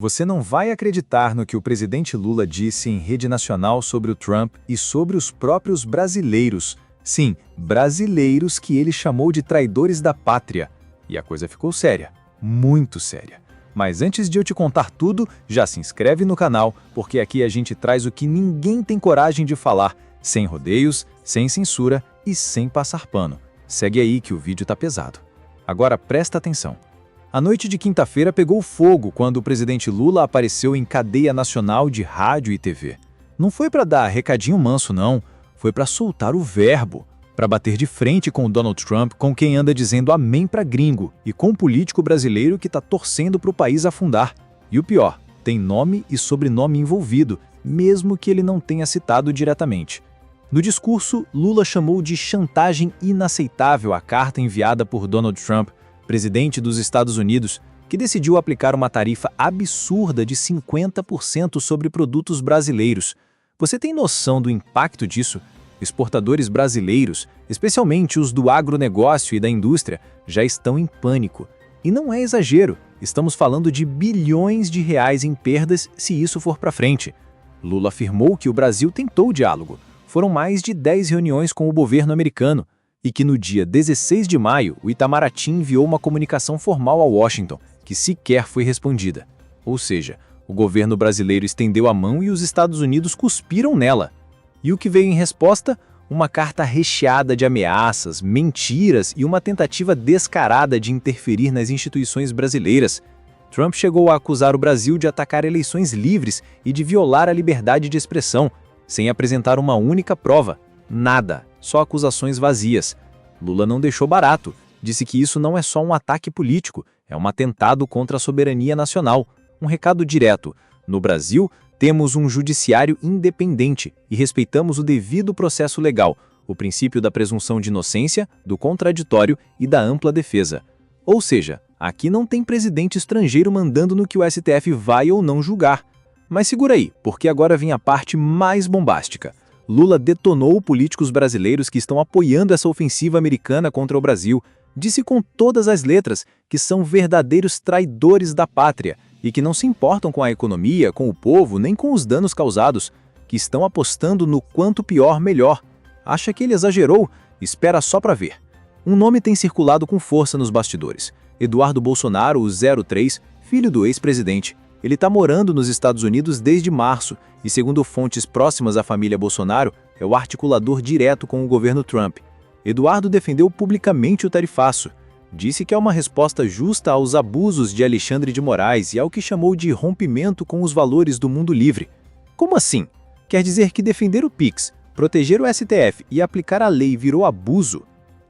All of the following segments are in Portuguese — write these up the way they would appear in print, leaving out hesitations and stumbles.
Você não vai acreditar no que o presidente Lula disse em rede nacional sobre o Trump e sobre os próprios brasileiros. Sim, brasileiros que ele chamou de traidores da pátria. E a coisa ficou séria, muito séria. Mas antes de eu te contar tudo, já se inscreve no canal, porque aqui a gente traz o que ninguém tem coragem de falar, sem rodeios, sem censura e sem passar pano. Segue aí que o vídeo tá pesado. Agora presta atenção. A noite de quinta-feira pegou fogo quando o presidente Lula apareceu em cadeia nacional de rádio e TV. Não foi para dar recadinho manso, não. Foi para soltar o verbo, para bater de frente com o Donald Trump, com quem anda dizendo amém para gringo, e com um político brasileiro que está torcendo para o país afundar. E o pior, tem nome e sobrenome envolvido, mesmo que ele não tenha citado diretamente. No discurso, Lula chamou de chantagem inaceitável a carta enviada por Donald Trump, presidente dos Estados Unidos, que decidiu aplicar uma tarifa absurda de 50% sobre produtos brasileiros. Você tem noção do impacto disso? Exportadores brasileiros, especialmente os do agronegócio e da indústria, já estão em pânico. E não é exagero, estamos falando de bilhões de reais em perdas se isso for para frente. Lula afirmou que o Brasil tentou o diálogo. Foram mais de 10 reuniões com o governo americano, e que no dia 16 de maio, o Itamaraty enviou uma comunicação formal a Washington, que sequer foi respondida. Ou seja, o governo brasileiro estendeu a mão e os Estados Unidos cuspiram nela. E o que veio em resposta? Uma carta recheada de ameaças, mentiras e uma tentativa descarada de interferir nas instituições brasileiras. Trump chegou a acusar o Brasil de atacar eleições livres e de violar a liberdade de expressão, sem apresentar uma única prova. Nada, só acusações vazias. Lula não deixou barato, disse que isso não é só um ataque político, é um atentado contra a soberania nacional. Um recado direto: no Brasil, temos um judiciário independente e respeitamos o devido processo legal, o princípio da presunção de inocência, do contraditório e da ampla defesa. Ou seja, aqui não tem presidente estrangeiro mandando no que o STF vai ou não julgar. Mas segura aí, porque agora vem a parte mais bombástica. Lula detonou políticos brasileiros que estão apoiando essa ofensiva americana contra o Brasil. Disse com todas as letras que são verdadeiros traidores da pátria e que não se importam com a economia, com o povo, nem com os danos causados, que estão apostando no quanto pior, melhor. Acha que ele exagerou? Espera só para ver. Um nome tem circulado com força nos bastidores. Eduardo Bolsonaro, o 03, filho do ex-presidente. Ele está morando nos Estados Unidos desde março e, segundo fontes próximas à família Bolsonaro, é o articulador direto com o governo Trump. Eduardo defendeu publicamente o tarifaço. Disse que é uma resposta justa aos abusos de Alexandre de Moraes e ao que chamou de rompimento com os valores do mundo livre. Como assim? Quer dizer que defender o PIX, proteger o STF e aplicar a lei virou abuso?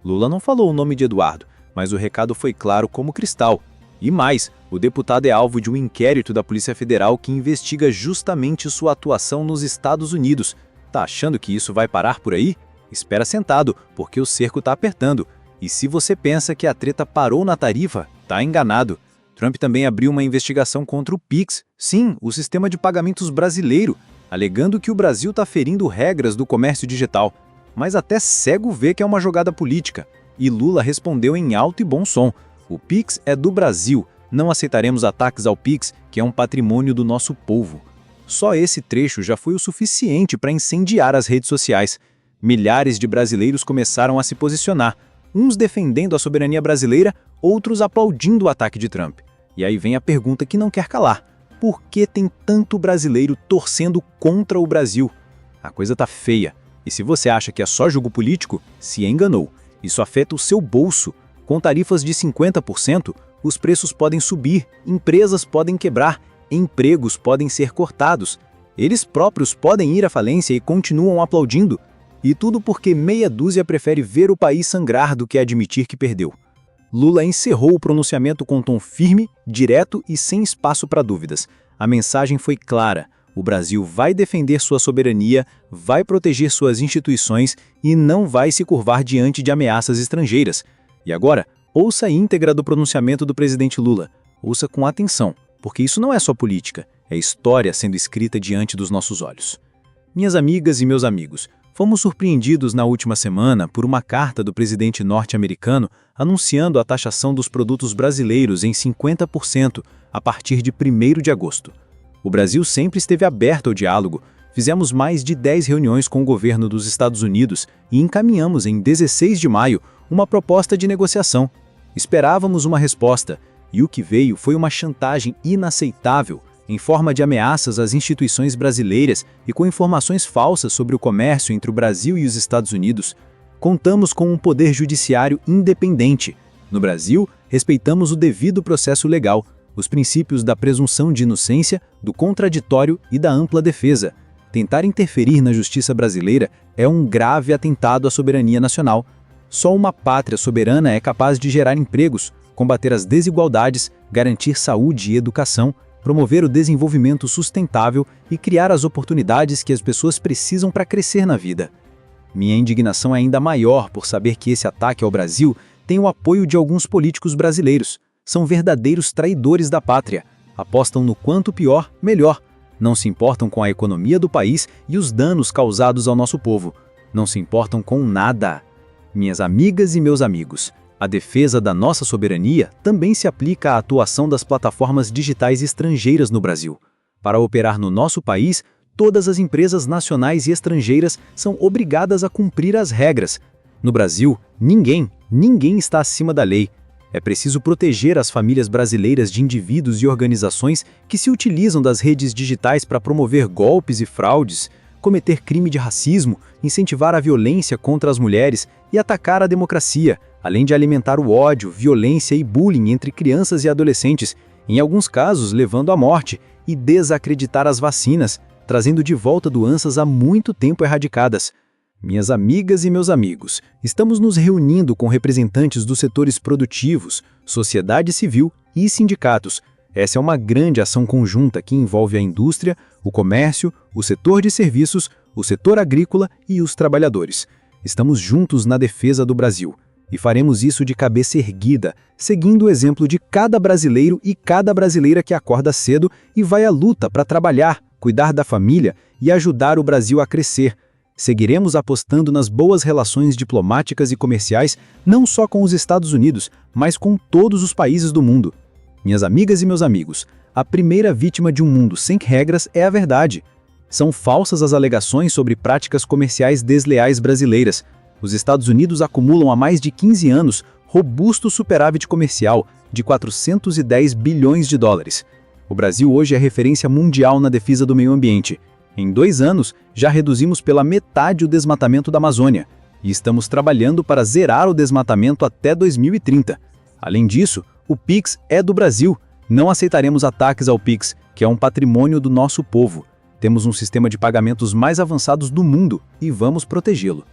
Lula não falou o nome de Eduardo, mas o recado foi claro como cristal. E mais, o deputado é alvo de um inquérito da Polícia Federal que investiga justamente sua atuação nos Estados Unidos. Tá achando que isso vai parar por aí? Espera sentado, porque o cerco tá apertando. E se você pensa que a treta parou na tarifa, tá enganado. Trump também abriu uma investigação contra o PIX, sim, o sistema de pagamentos brasileiro, alegando que o Brasil tá ferindo regras do comércio digital. Mas até cego vê que é uma jogada política. E Lula respondeu em alto e bom som. O PIX é do Brasil, não aceitaremos ataques ao PIX, que é um patrimônio do nosso povo. Só esse trecho já foi o suficiente para incendiar as redes sociais. Milhares de brasileiros começaram a se posicionar, uns defendendo a soberania brasileira, outros aplaudindo o ataque de Trump. E aí vem a pergunta que não quer calar: por que tem tanto brasileiro torcendo contra o Brasil? A coisa tá feia, e se você acha que é só jogo político, se enganou. Isso afeta o seu bolso. Com tarifas de 50%, os preços podem subir, empresas podem quebrar, empregos podem ser cortados. Eles próprios podem ir à falência e continuam aplaudindo. E tudo porque meia dúzia prefere ver o país sangrar do que admitir que perdeu. Lula encerrou o pronunciamento com tom firme, direto e sem espaço para dúvidas. A mensagem foi clara: o Brasil vai defender sua soberania, vai proteger suas instituições e não vai se curvar diante de ameaças estrangeiras. E agora, ouça a íntegra do pronunciamento do presidente Lula. Ouça com atenção, porque isso não é só política, é história sendo escrita diante dos nossos olhos. Minhas amigas e meus amigos, Fomos surpreendidos na última semana por uma carta do presidente norte-americano anunciando a taxação dos produtos brasileiros em 50% a partir de 1º de agosto. O Brasil sempre esteve aberto ao diálogo. Fizemos mais de 10 reuniões com o governo dos Estados Unidos e encaminhamos em 16 de maio uma proposta de negociação. Esperávamos uma resposta, e o que veio foi uma chantagem inaceitável, em forma de ameaças às instituições brasileiras e com informações falsas sobre o comércio entre o Brasil e os Estados Unidos. Contamos com um poder judiciário independente. No Brasil, respeitamos o devido processo legal, os princípios da presunção de inocência, do contraditório e da ampla defesa. Tentar interferir na justiça brasileira é um grave atentado à soberania nacional. Só uma pátria soberana é capaz de gerar empregos, combater as desigualdades, garantir saúde e educação, promover o desenvolvimento sustentável e criar as oportunidades que as pessoas precisam para crescer na vida. Minha indignação é ainda maior por saber que esse ataque ao Brasil tem o apoio de alguns políticos brasileiros. São verdadeiros traidores da pátria. Apostam no quanto pior, melhor. Não se importam com a economia do país e os danos causados ao nosso povo. Não se importam com nada. Minhas amigas e meus amigos, a defesa da nossa soberania também se aplica à atuação das plataformas digitais estrangeiras no Brasil. Para operar no nosso país, todas as empresas nacionais e estrangeiras são obrigadas a cumprir as regras. No Brasil, ninguém está acima da lei. É preciso proteger as famílias brasileiras de indivíduos e organizações que se utilizam das redes digitais para promover golpes e fraudes, cometer crime de racismo, incentivar a violência contra as mulheres e atacar a democracia, além de alimentar o ódio, violência e bullying entre crianças e adolescentes, em alguns casos levando à morte, e desacreditar as vacinas, trazendo de volta doenças há muito tempo erradicadas. Minhas amigas e meus amigos, estamos nos reunindo com representantes dos setores produtivos, sociedade civil e sindicatos. Essa é uma grande ação conjunta que envolve a indústria, o comércio, o setor de serviços, o setor agrícola e os trabalhadores. Estamos juntos na defesa do Brasil. E faremos isso de cabeça erguida, seguindo o exemplo de cada brasileiro e cada brasileira que acorda cedo e vai à luta para trabalhar, cuidar da família e ajudar o Brasil a crescer. Seguiremos apostando nas boas relações diplomáticas e comerciais, não só com os Estados Unidos, mas com todos os países do mundo. Minhas amigas e meus amigos, a primeira vítima de um mundo sem regras é a verdade. São falsas as alegações sobre práticas comerciais desleais brasileiras. Os Estados Unidos acumulam há mais de 15 anos robusto superávit comercial de 410 bilhões de dólares. O Brasil hoje é referência mundial na defesa do meio ambiente. Em 2 anos, já reduzimos pela metade o desmatamento da Amazônia e estamos trabalhando para zerar o desmatamento até 2030. Além disso, o Pix é do Brasil. Não aceitaremos ataques ao Pix, que é um patrimônio do nosso povo. Temos um sistema de pagamentos mais avançados do mundo e vamos protegê-lo.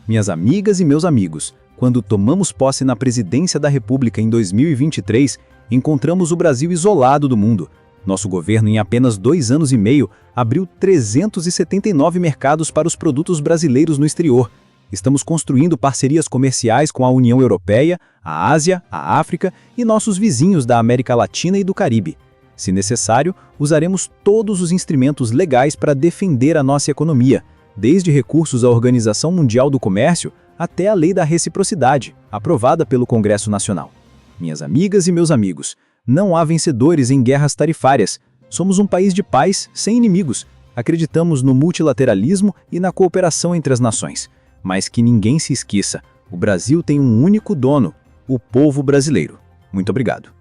Minhas amigas e meus amigos, quando tomamos posse na presidência da República em 2023, encontramos o Brasil isolado do mundo. Nosso governo, em apenas 2 anos e meio, abriu 379 mercados para os produtos brasileiros no exterior. Estamos construindo parcerias comerciais com a União Europeia, a Ásia, a África e nossos vizinhos da América Latina e do Caribe. Se necessário, usaremos todos os instrumentos legais para defender a nossa economia, desde recursos à Organização Mundial do Comércio até a Lei da Reciprocidade, aprovada pelo Congresso Nacional. Minhas amigas e meus amigos, não há vencedores em guerras tarifárias. Somos um país de paz, sem inimigos. Acreditamos no multilateralismo e na cooperação entre as nações. Mas que ninguém se esqueça, o Brasil tem um único dono, o povo brasileiro. Muito obrigado.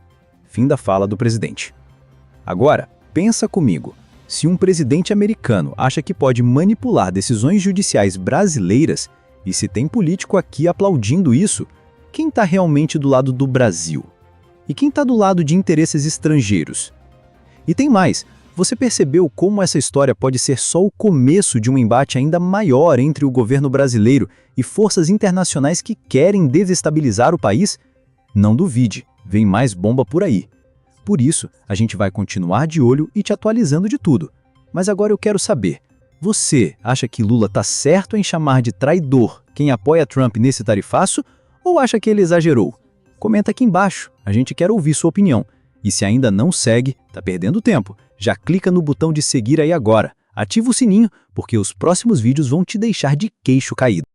Fim da fala do presidente. Agora, pensa comigo. Se um presidente americano acha que pode manipular decisões judiciais brasileiras, e se tem político aqui aplaudindo isso, quem está realmente do lado do Brasil? E quem está do lado de interesses estrangeiros? E tem mais, você percebeu como essa história pode ser só o começo de um embate ainda maior entre o governo brasileiro e forças internacionais que querem desestabilizar o país? Não duvide, vem mais bomba por aí. Por isso, a gente vai continuar de olho e te atualizando de tudo. Mas agora eu quero saber, você acha que Lula está certo em chamar de traidor quem apoia Trump nesse tarifaço ou acha que ele exagerou? Comenta aqui embaixo, a gente quer ouvir sua opinião. E se ainda não segue, tá perdendo tempo, já clica no botão de seguir aí agora. Ativa o sininho, porque os próximos vídeos vão te deixar de queixo caído.